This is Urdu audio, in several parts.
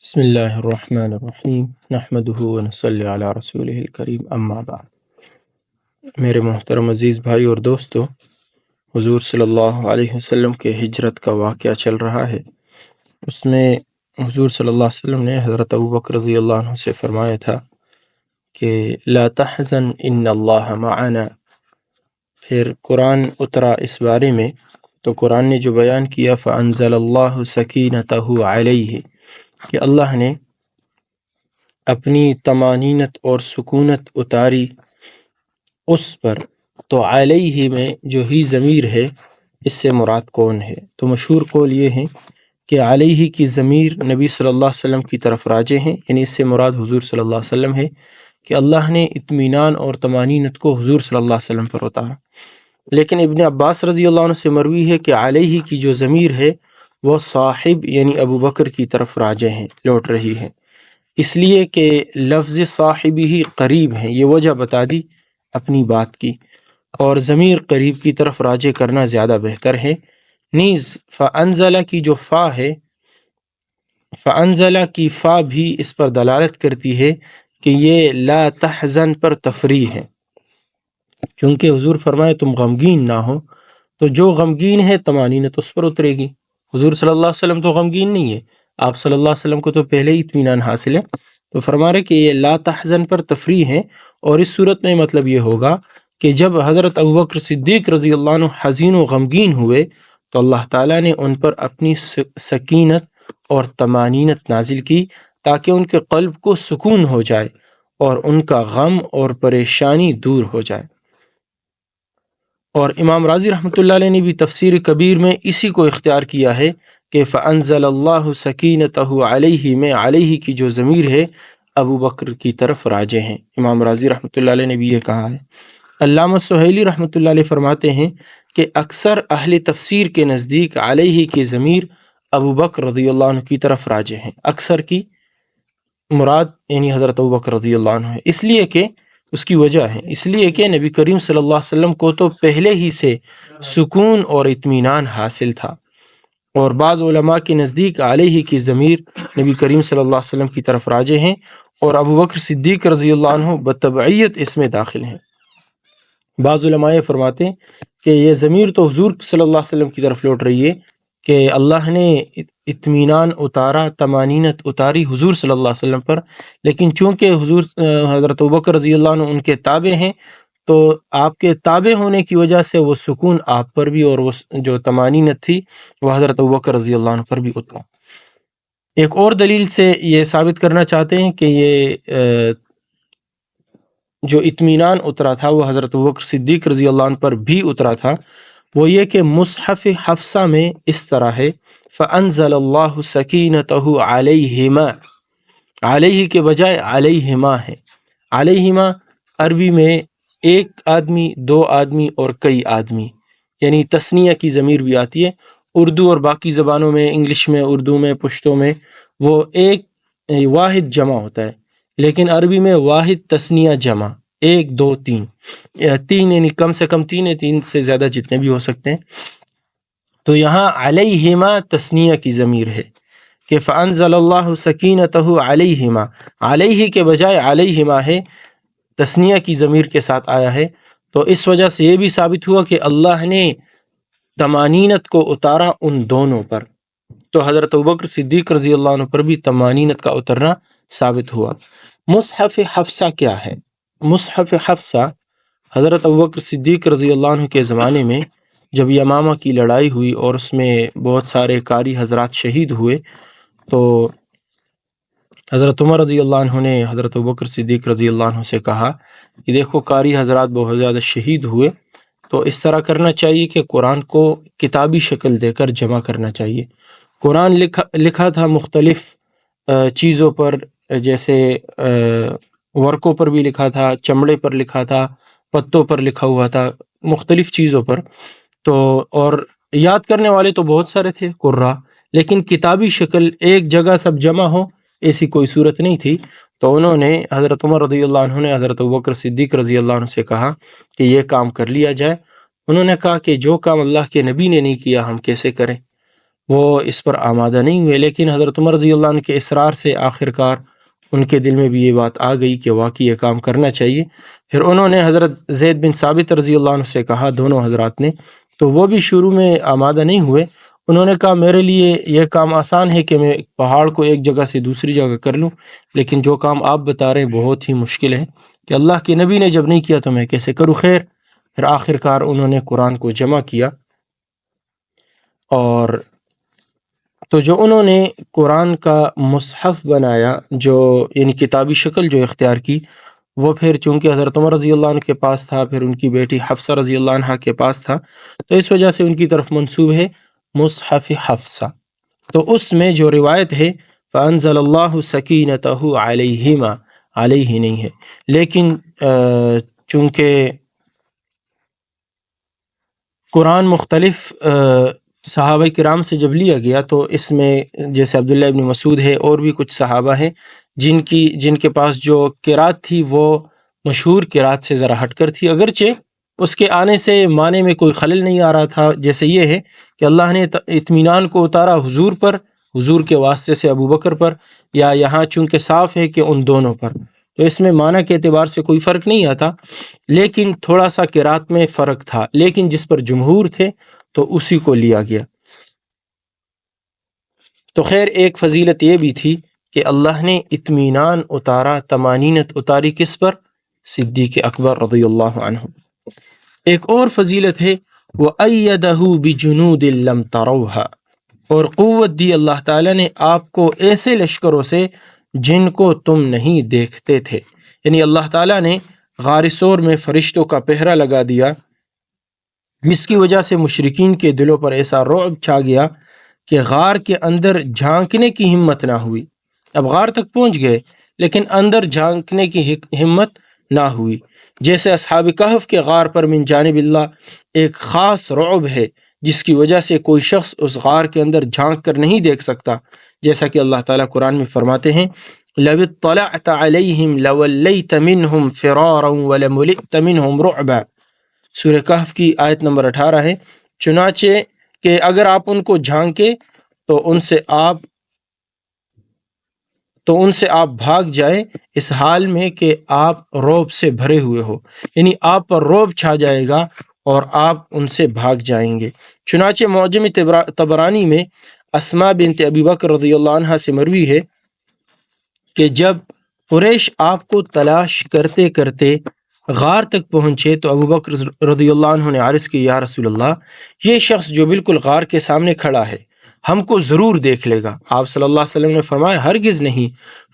بسم اللہ الرحمن الرحیم نحمدہ ونصلی علی رسولہ الکریم اما بعد۔ میرے محترم عزیز بھائی اور دوستو، حضور صلی اللہ علیہ وسلم کے ہجرت کا واقعہ چل رہا ہے۔ اس میں حضور صلی اللہ علیہ وسلم نے حضرت ابوبکر رضی اللہ عنہ سے فرمایا تھا کہ لا تحزن ان اللہ معنا۔ پھر قرآن اترا اس بارے میں، تو قرآن نے جو بیان کیا فانزل اللہ سکینتہ علیہ، کہ اللہ نے اپنی طمانینت اور سکونت اتاری اس پر۔ تو علیہ میں جو ہی ضمیر ہے، اس سے مراد کون ہے؟ تو مشہور قول یہ ہے کہ علیہ کی ضمیر نبی صلی اللہ علیہ وسلم کی طرف راجع ہیں، یعنی اس سے مراد حضور صلی اللہ علیہ وسلم ہے، کہ اللہ نے اطمینان اور طمانینت کو حضور صلی اللہ علیہ وسلم پر اتارا۔ لیکن ابن عباس رضی اللہ عنہ سے مروی ہے کہ علیہ کی جو ضمیر ہے وہ صاحب یعنی ابو بکر کی طرف راجع ہیں، لوٹ رہی ہے، اس لیے کہ لفظ صاحب ہی قریب ہیں۔ یہ وجہ بتا دی اپنی بات کی، اور ضمیر قریب کی طرف راجع کرنا زیادہ بہتر ہے۔ نیز فانزلہ کی جو فا ہے، فانزلہ کی فا بھی اس پر دلالت کرتی ہے کہ یہ لا تحزن پر تفریح ہے، چونکہ حضور فرمائے تم غمگین نہ ہو، تو جو غمگین ہے طمانینت اس پر اترے گی۔ حضور صلی اللہ علیہ وسلم تو غمگین نہیں ہے، آپ صلی اللہ علیہ وسلم کو تو پہلے ہی اطمینان حاصل ہے، تو فرما رہے کہ یہ لا تحزن پر تفریح ہے۔ اور اس صورت میں مطلب یہ ہوگا کہ جب حضرت ابوبکر صدیق رضی اللہ عنہ حزین و غمگین ہوئے، تو اللہ تعالیٰ نے ان پر اپنی سکینت اور طمانینت نازل کی، تاکہ ان کے قلب کو سکون ہو جائے اور ان کا غم اور پریشانی دور ہو جائے۔ اور امام رازی رحمۃ اللہ علیہ نے بھی تفسیر کبیر میں اسی کو اختیار کیا ہے کہ فانزل اللہ سکینتہ علیہ میں علیہ کی جو ضمیر ہے ابو بکر کی طرف راجع ہیں۔ امام رازی رحمۃ اللہ علیہ نے بھی یہ کہا ہے۔ علامہ سہیلی رحمۃ اللہ علیہ فرماتے ہیں کہ اکثر اہل تفسیر کے نزدیک علیہ کی ضمیر ابو بکر رضی اللہ عنہ کی طرف راجع ہیں، اکثر کی مراد یعنی حضرت ابوبکر رضی اللہ عنہ ہے، اس لیے کہ اس کی وجہ ہے، اس لیے کہ نبی کریم صلی اللہ علیہ وسلم کو تو پہلے ہی سے سکون اور اطمینان حاصل تھا۔ اور بعض علماء کے نزدیک علیہ کی ضمیر نبی کریم صلی اللہ علیہ وسلم کی طرف راجع ہیں، اور ابوبکر صدیق رضی اللہ عنہ بتبعیت اس میں داخل ہیں۔ بعض علماء فرماتے ہیں کہ یہ ضمیر تو حضور صلی اللہ علیہ وسلم کی طرف لوٹ رہی ہے، کہ اللہ نے اطمینان اتارا، طمانینت اتاری حضور صلی اللہ علیہ وسلم پر، لیکن چونکہ حضور حضرت ابوبکر رضی اللہ عنہ ان کے تابع ہیں، تو آپ کے تابع ہونے کی وجہ سے وہ سکون آپ پر بھی، اور وہ جو طمانینت تھی وہ حضرت ابوبکر رضی اللہ عنہ پر بھی اترا۔ ایک اور دلیل سے یہ ثابت کرنا چاہتے ہیں کہ یہ جو اطمینان اترا تھا وہ حضرت ابوبکر صدیق رضی اللہ عنہ پر بھی اترا تھا، وہ یہ کہ مصحف حفصہ میں اس طرح ہے فانزل اللہ سکینتہ علیہما، علیہ کے بجائے علیہما ہے۔ علیہما عربی میں ایک آدمی، دو آدمی اور کئی آدمی، یعنی تثنیہ کی ضمیر بھی آتی ہے۔ اردو اور باقی زبانوں میں، انگلش میں، اردو میں، پشتو میں وہ ایک واحد جمع ہوتا ہے، لیکن عربی میں واحد تثنیہ جمع، ایک، دو، تین، تین یعنی کم سے کم تین ہے، تین سے زیادہ جتنے بھی ہو سکتے ہیں۔ تو یہاں علیہما تثنیہ کی ضمیر ہے کہ فانزل اللہ سکینتہ علیہما، علیہ کے بجائے علیہما ہے، تثنیہ کی ضمیر کے ساتھ آیا ہے۔ تو اس وجہ سے یہ بھی ثابت ہوا کہ اللہ نے طمانینت کو اتارا ان دونوں پر، تو حضرت ابوبکر صدیق رضی اللہ عنہ پر بھی طمانینت کا اترنا ثابت ہوا۔ مصحف حفصہ کیا ہے؟ مصحف حفصہ حضرت ابوبکر صدیق رضی اللہ عنہ کے زمانے میں جب یمامہ کی لڑائی ہوئی اور اس میں بہت سارے قاری حضرات شہید ہوئے، تو حضرت عمر رضی اللہ عنہ نے حضرت ابوبکر صدیق رضی اللہ عنہ سے کہا کہ دیکھو قاری حضرات بہت زیادہ شہید ہوئے، تو اس طرح کرنا چاہیے کہ قرآن کو کتابی شکل دے کر جمع کرنا چاہیے۔ قرآن لکھا تھا مختلف چیزوں پر، جیسے ورقوں پر بھی لکھا تھا، چمڑے پر لکھا تھا، پتوں پر لکھا ہوا تھا، مختلف چیزوں پر، تو اور یاد کرنے والے تو بہت سارے تھے قراء، لیکن کتابی شکل ایک جگہ سب جمع ہو ایسی کوئی صورت نہیں تھی۔ تو انہوں نے حضرت عمر رضی اللہ عنہ نے حضرت ابوبکر صدیق رضی اللہ عنہ سے کہا کہ یہ کام کر لیا جائے۔ انہوں نے کہا کہ جو کام اللہ کے نبی نے نہیں کیا ہم کیسے کریں؟ وہ اس پر آمادہ نہیں ہوئے، لیکن حضرت عمر رضی اللہ عنہ کے اصرار سے آخر کار ان کے دل میں بھی یہ بات آ گئی کہ واقعی یہ کام کرنا چاہیے۔ پھر انہوں نے حضرت زید بن ثابت رضی اللہ عنہ سے کہا، دونوں حضرات نے، تو وہ بھی شروع میں آمادہ نہیں ہوئے۔ انہوں نے کہا میرے لیے یہ کام آسان ہے کہ میں پہاڑ کو ایک جگہ سے دوسری جگہ کر لوں، لیکن جو کام آپ بتا رہے ہیں بہت ہی مشکل ہے کہ اللہ کے نبی نے جب نہیں کیا تو میں کیسے کروں۔ خیر، پھر آخر کار انہوں نے قرآن کو جمع کیا، اور تو جو انہوں نے قرآن کا مصحف بنایا، جو یعنی کتابی شکل جو اختیار کی، وہ پھر چونکہ حضرت عمر رضی اللہ عنہ کے پاس تھا، پھر ان کی بیٹی حفصہ رضی اللہ عنہ کے پاس تھا، تو اس وجہ سے ان کی طرف منسوب ہے مصحف حفصہ۔ تو اس میں جو روایت ہے فَأَنزَلَ اللَّهُ سَكِينَتَهُ عَلَيْهِمَا، علیہ نہیں ہے، لیکن چونکہ قرآن مختلف صحابہ کرام سے جب لیا گیا تو اس میں جیسے عبداللہ ابن مسعود ہے، اور بھی کچھ صحابہ ہیں جن کے پاس جو قرات تھی وہ مشہور قرات سے ذرا ہٹ کر تھی، اگرچہ اس کے آنے سے معنی میں کوئی خلل نہیں آ رہا تھا۔ جیسے یہ ہے کہ اللہ نے اطمینان کو اتارا حضور پر، حضور کے واسطے سے ابو بکر پر، یا یہاں چونکہ صاف ہے کہ ان دونوں پر، تو اس میں معنی کے اعتبار سے کوئی فرق نہیں آتا، لیکن تھوڑا سا قرات میں فرق تھا، لیکن جس پر جمہور تھے تو اسی کو لیا گیا۔ تو خیر، ایک فضیلت یہ بھی تھی کہ اللہ نے اطمینان اتارا، طمانینت اتاری کس پر؟ صدیق اکبر رضی اللہ عنہ۔ ایک اور فضیلت ہے وَأَيَّدَهُ بِجُنُودٍ لَمْ تَرَوْهَا، اور قوت دی اللہ تعالیٰ نے آپ کو ایسے لشکروں سے جن کو تم نہیں دیکھتے تھے، یعنی اللہ تعالیٰ نے غار ثور میں فرشتوں کا پہرا لگا دیا، جس کی وجہ سے مشرکین کے دلوں پر ایسا رعب چھا گیا کہ غار کے اندر جھانکنے کی ہمت نہ ہوئی۔ اب غار تک پہنچ گئے لیکن اندر جھانکنے کی ہمت نہ ہوئی۔ جیسے اصحاب کہف کے غار پر من جانب اللہ ایک خاص رعب ہے جس کی وجہ سے کوئی شخص اس غار کے اندر جھانک کر نہیں دیکھ سکتا، جیسا کہ اللہ تعالیٰ قرآن میں فرماتے ہیں لَوِ اطَّلَعْتَ عَلَيْهِمْ لَوَلَّيْتَ مِنْهُمْ فِرَارًا وَلَمُلِئْتَ مِنْهُمْ رُعْبًا۔ سورہ کہف کی آیت نمبر 18 ہے، چنانچہ کہ اگر آپ ان کو جھانکے تو ان سے آپ بھاگ جائیں، اس حال میں کہ آپ رعب سے بھرے ہوئے ہو، یعنی آپ پر رعب چھا جائے گا اور آپ ان سے بھاگ جائیں گے۔ چنانچہ معجم طبرانی میں اسماء بنت ابی بکر رضی اللہ عنہ سے مروی ہے کہ جب قریش آپ کو تلاش کرتے کرتے غار تک پہنچے تو ابو بکر رضی اللہ عنہ نے عرض کی یا رسول اللہ، یہ شخص جو بالکل غار کے سامنے کھڑا ہے ہم کو ضرور دیکھ لے گا۔ آپ صلی اللہ علیہ وسلم نے فرمایا ہرگز نہیں،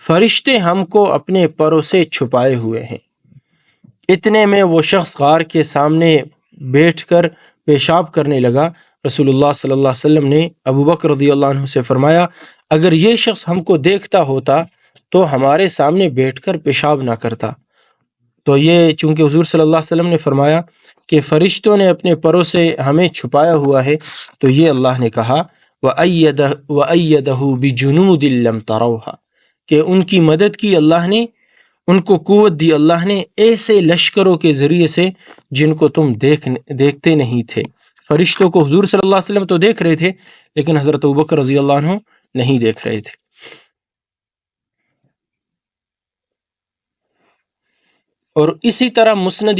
فرشتے ہم کو اپنے پروں سے چھپائے ہوئے ہیں۔ اتنے میں وہ شخص غار کے سامنے بیٹھ کر پیشاب کرنے لگا۔ رسول اللہ صلی اللہ علیہ وسلم نے ابو بکر رضی اللہ عنہ سے فرمایا اگر یہ شخص ہم کو دیکھتا ہوتا تو ہمارے سامنے بیٹھ کر پیشاب نہ کرتا۔ تو یہ چونکہ حضور صلی اللہ علیہ وسلم نے فرمایا کہ فرشتوں نے اپنے پروں سے ہمیں چھپایا ہوا ہے، تو یہ اللہ نے کہا وَأَيَّدَهُ بِجُنُودٍ لَمْ تَرَوْهَا، کہ ان کی مدد کی اللہ نے، ان کو قوت دی اللہ نے ایسے لشکروں کے ذریعے سے جن کو تم دیکھتے نہیں تھے۔ فرشتوں کو حضور صلی اللہ علیہ وسلم تو دیکھ رہے تھے لیکن حضرت ابوبکر رضی اللہ عنہ نہیں دیکھ رہے تھے۔ اور اسی طرح مسند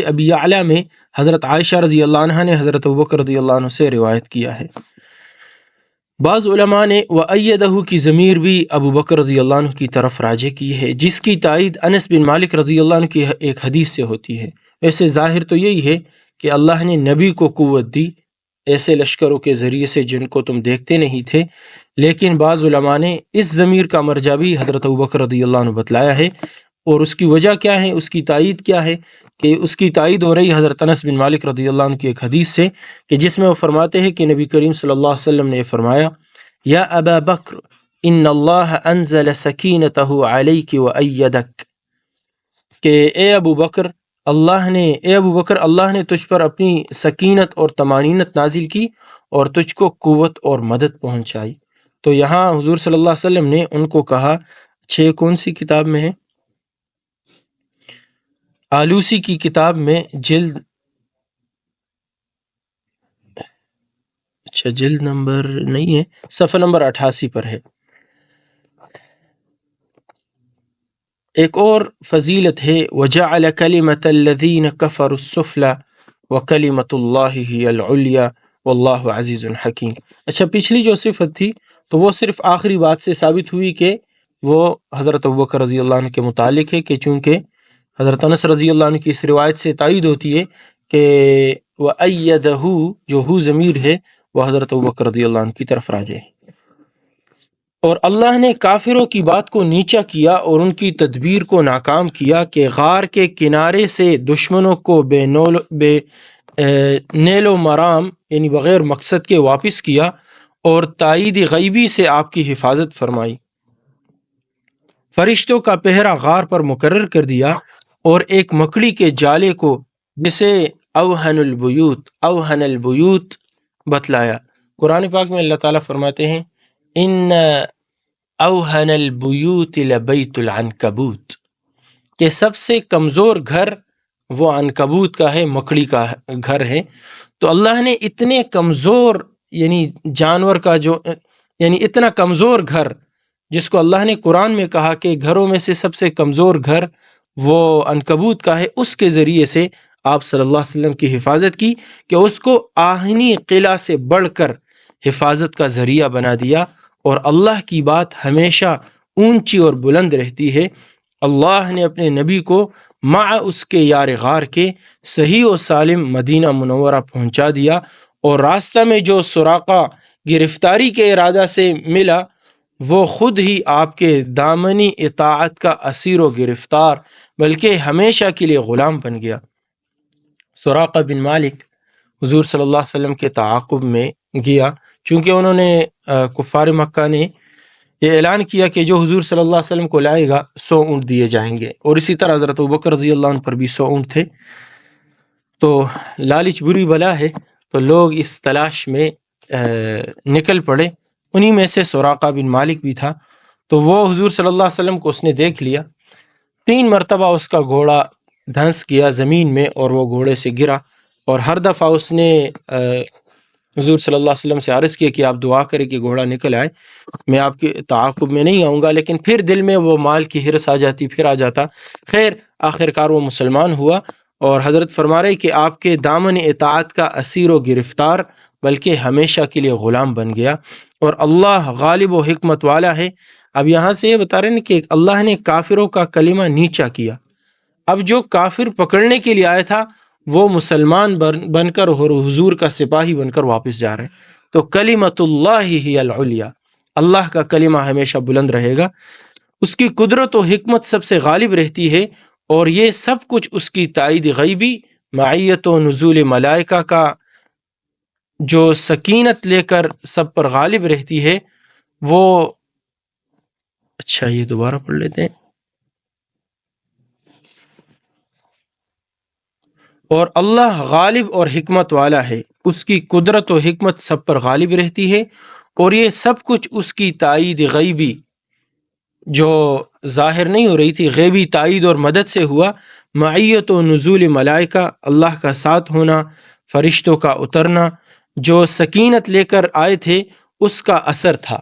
ابی اعلیٰ میں حضرت عائشہ رضی اللہ عنہ نے حضرت ابوبکر رضی اللہ عنہ سے روایت کیا ہے۔ بعض علماء نے وَأَيَّدَهُ کی ضمیر بھی ابو بکر رضی اللہ عنہ کی طرف راجع کی ہے، جس کی تائید انس بن مالک رضی اللہ عنہ کی ایک حدیث سے ہوتی ہے۔ ویسے ظاہر تو یہی ہے کہ اللہ نے نبی کو قوت دی ایسے لشکروں کے ذریعے سے جن کو تم دیکھتے نہیں تھے، لیکن بعض علماء نے اس ضمیر کا مرجع بھی حضرت ابوبکر رضی اللہ عنہ بتلایا ہے، اور اس کی وجہ کیا ہے، اس کی تائید کیا ہے، کہ اس کی تائید ہو رہی حضرت انس بن مالک رضی اللہ عنہ کی ایک حدیث سے کہ جس میں وہ فرماتے ہیں کہ نبی کریم صلی اللہ علیہ وسلم نے فرمایا یا ابا بکر ان اللہ انزل سکینتہ علیک وایدک، کہ اے ابو بکر اللہ نے تجھ پر اپنی سکینت اور طمانینت نازل کی اور تجھ کو قوت اور مدد پہنچائی۔ تو یہاں حضور صلی اللہ علیہ وسلم نے ان کو کہا، کون سی کتاب میں ہے؟ آلوسی کی کتاب میں جلد اچھا جلد نمبر نہیں ہے، صفحہ نمبر 88 پر ہے۔ ایک اور فضیلت ہے وَجَعَلَ كَلِمَةَ الَّذِينَ كَفَرُوا السُّفْلَى وَكَلِمَةُ اللَّهِ هِيَ الْعُلْيَا وَاللَّهُ عَزِيزٌ حَكِيمٌ۔ اچھا پچھلی جو صفت تھی تو وہ صرف آخری بات سے ثابت ہوئی کہ وہ حضرت ابوبکر رضی اللہ عنہ کے متعلق ہے، کہ چونکہ حضرت انس رضی اللہ عنہ کی اس روایت سے تائید ہوتی ہے کہ وَأَيَّدَهُ جو ہو ضمیر ہے وہ حضرت ابوبکر رضی اللہ عنہ کی طرف راجع ہے۔ اور اللہ نے کافروں کی بات کو نیچا کیا اور ان کی تدبیر کو ناکام کیا کہ غار کے کنارے سے دشمنوں کو بے نیل و مرام یعنی بغیر مقصد کے واپس کیا، اور تائید غیبی سے آپ کی حفاظت فرمائی۔ فرشتوں کا پہرا غار پر مقرر کر دیا اور ایک مکڑی کے جالے کو جسے اوہن البیوت بتلایا۔ قرآن پاک میں اللہ تعالیٰ فرماتے ہیں ان اوہن البیوت لبیت العنکبوت، کہ سب سے کمزور گھر وہ عنکبوت کا ہے، مکڑی کا گھر ہے۔ تو اللہ نے اتنے کمزور یعنی جانور کا جو یعنی اتنا کمزور گھر جس کو اللہ نے قرآن میں کہا کہ گھروں میں سے سب سے کمزور گھر وہ عنکبوت کا ہے، اس کے ذریعے سے آپ صلی اللہ علیہ وسلم کی حفاظت کی کہ اس کو آہنی قلعہ سے بڑھ کر حفاظت کا ذریعہ بنا دیا۔ اور اللہ کی بات ہمیشہ اونچی اور بلند رہتی ہے۔ اللہ نے اپنے نبی کو مع اس کے یار غار کے صحیح و سالم مدینہ منورہ پہنچا دیا، اور راستہ میں جو سراقہ گرفتاری کے ارادہ سے ملا وہ خود ہی آپ کے دامنی اطاعت کا اسیر و گرفتار بلکہ ہمیشہ کے لیے غلام بن گیا۔ سراقہ بن مالک حضور صلی اللہ علیہ وسلم کے تعاقب میں گیا، چونکہ انہوں نے کفار مکہ نے یہ اعلان کیا کہ جو حضور صلی اللہ علیہ وسلم کو لائے گا 100 اونٹ دیے جائیں گے، اور اسی طرح حضرت ابوبکر رضی اللہ عنہ پر بھی 100 اونٹ تھے۔ تو لالچ بری بلا ہے، تو لوگ اس تلاش میں نکل پڑے، انہی میں سے سراقہ بن مالک بھی تھا۔ تو وہ حضور صلی اللہ علیہ وسلم کو اس نے دیکھ لیا، 3 مرتبہ اس کا گھوڑا دھنس گیا زمین میں اور وہ گھوڑے سے گرا، اور ہر دفعہ اس نے حضور صلی اللہ علیہ وسلم سے عرض کیا کہ آپ دعا کریں کہ گھوڑا نکل آئے، میں آپ کے تعاقب میں نہیں آؤں گا، لیکن پھر دل میں وہ مال کی ہرس آ جاتی، پھر آ جاتا۔ خیر آخرکار وہ مسلمان ہوا، اور حضرت فرما رہے کہ آپ کے دامن اطاعت کا اسیر و گرفتار بلکہ ہمیشہ کے لیے غلام بن گیا، اور اللہ غالب و حکمت والا ہے۔ اب یہاں سے یہ بتا رہے ہیں کہ اللہ نے کافروں کا کلمہ نیچا کیا، اب جو کافر پکڑنے کے لیے آیا تھا وہ مسلمان بن کر اور حضور کا سپاہی بن کر واپس جا رہے ہیں۔ تو کلمۃ اللہ ہی العلیٰ، اللہ کا کلمہ ہمیشہ بلند رہے گا، اس کی قدرت و حکمت سب سے غالب رہتی ہے، اور یہ سب کچھ اس کی تائید غیبی، معیت و نزول ملائکہ کا جو سکینت لے کر سب پر غالب رہتی ہے وہ اچھا یہ دوبارہ پڑھ لیتے ہیں۔ اور اللہ غالب اور حکمت والا ہے، اس کی قدرت و حکمت سب پر غالب رہتی ہے، اور یہ سب کچھ اس کی تائید غیبی جو ظاہر نہیں ہو رہی تھی، غیبی تائید اور مدد سے ہوا۔ معیت و نزول ملائکہ، اللہ کا ساتھ ہونا، فرشتوں کا اترنا جو سکینت لے کر آئے تھے اس کا اثر تھا۔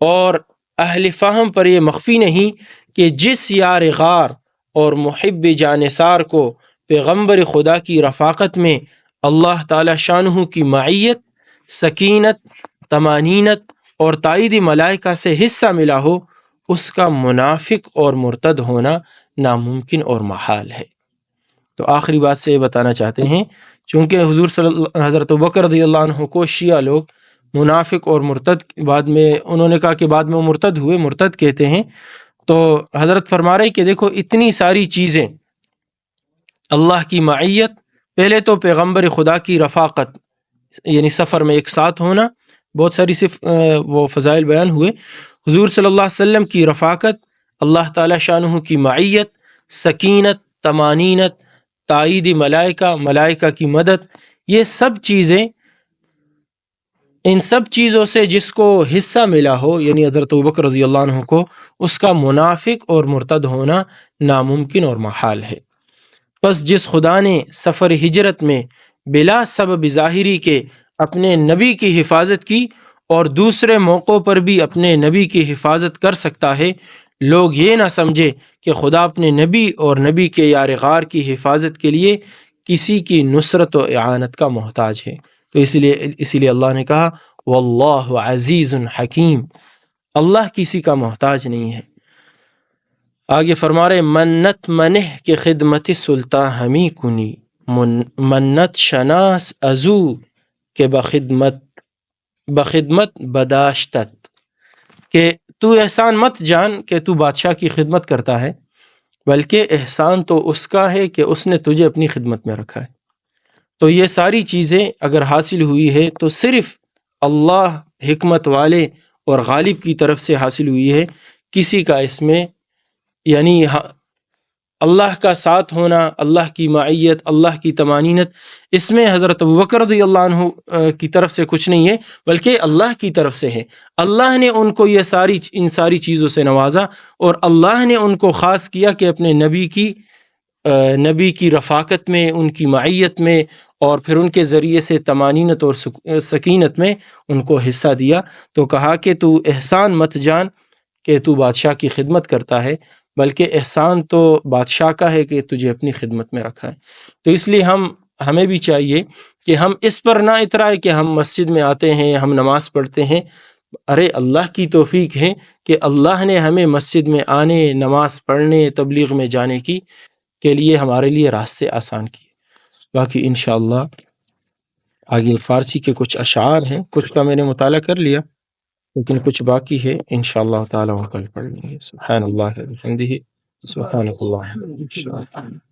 اور اہل فہم پر یہ مخفی نہیں کہ جس یار غار اور محب جانثار کو پیغمبر خدا کی رفاقت میں اللہ تعالی شانہ کی معیت، سکینت، طمانینت اور تائید ملائکہ سے حصہ ملا ہو، اس کا منافق اور مرتد ہونا ناممکن اور محال ہے۔ تو آخری بات سے یہ بتانا چاہتے ہیں، چونکہ حضرت ابوبکر رضی اللہ عنہ کو شیعہ لوگ منافق اور مرتد بعد میں انہوں نے کہا کہ بعد میں وہ مرتد ہوئے، مرتد کہتے ہیں۔ تو حضرت فرما رہے کہ دیکھو اتنی ساری چیزیں، اللہ کی معیت، پہلے تو پیغمبر خدا کی رفاقت یعنی سفر میں ایک ساتھ ہونا، بہت ساری وہ فضائل بیان ہوئے، حضور صلی اللہ علیہ وسلم کی رفاقت، اللہ تعالی شانہ کی معیت، سکینت، طمانینت، تائید ملائکہ، ملائکہ کی مدد، یہ سب چیزیں، ان سب چیزوں سے جس کو حصہ ملا ہو یعنی حضرت ابوبکر رضی اللہ عنہ کو، اس کا منافق اور مرتد ہونا ناممکن اور محال ہے۔ پس جس خدا نے سفر ہجرت میں بلا سبب ظاہری کے اپنے نبی کی حفاظت کی اور دوسرے موقعوں پر بھی اپنے نبی کی حفاظت کر سکتا ہے۔ لوگ یہ نہ سمجھے کہ خدا اپنے نبی اور نبی کے یار غار کی حفاظت کے لیے کسی کی نصرت و اعانت کا محتاج ہے۔ تو اسی لیے اللہ نے کہا واللہ عزیز حکیم، اللہ کسی کا محتاج نہیں ہے۔ آگے فرما رہے منت منہ کے خدمت سلطان ہمی کنی، منت شناس ازو کہ بخدمت بداشتت، کہ تو احسان مت جان کہ تو بادشاہ کی خدمت کرتا ہے، بلکہ احسان تو اس کا ہے کہ اس نے تجھے اپنی خدمت میں رکھا ہے۔ تو یہ ساری چیزیں اگر حاصل ہوئی ہے تو صرف اللہ حکمت والے اور غالب کی طرف سے حاصل ہوئی ہے، کسی کا اس میں یعنی اللہ کا ساتھ ہونا، اللہ کی معیت، اللہ کی تمانینت، اس میں حضرت ابوبکر رضی اللہ عنہ کی طرف سے کچھ نہیں ہے، بلکہ اللہ کی طرف سے ہے۔ اللہ نے ان کو ان ساری چیزوں سے نوازا، اور اللہ نے ان کو خاص کیا کہ اپنے نبی کی رفاقت میں، ان کی معیت میں، اور پھر ان کے ذریعے سے تمانینت اور سکینت میں ان کو حصہ دیا۔ تو کہا کہ تو احسان مت جان کہ تو بادشاہ کی خدمت کرتا ہے، بلکہ احسان تو بادشاہ کا ہے کہ تجھے اپنی خدمت میں رکھا ہے۔ تو اس لیے ہمیں بھی چاہیے کہ ہم اس پر نہ اترائے کہ ہم مسجد میں آتے ہیں، ہم نماز پڑھتے ہیں۔ ارے اللہ کی توفیق ہے کہ اللہ نے ہمیں مسجد میں آنے، نماز پڑھنے، تبلیغ میں جانے کے لیے ہمارے لیے راستے آسان کیے۔ باقی انشاءاللہ آگے فارسی کے کچھ اشعار ہیں، کچھ کا میں نے مطالعہ کر لیا لیکن کچھ باقی ہے، انشاءاللہ تعالی وہ کل پڑھ لیں گے۔ سبحان اللہ وبحمدہ، سبحانک اللہم وبحمدک۔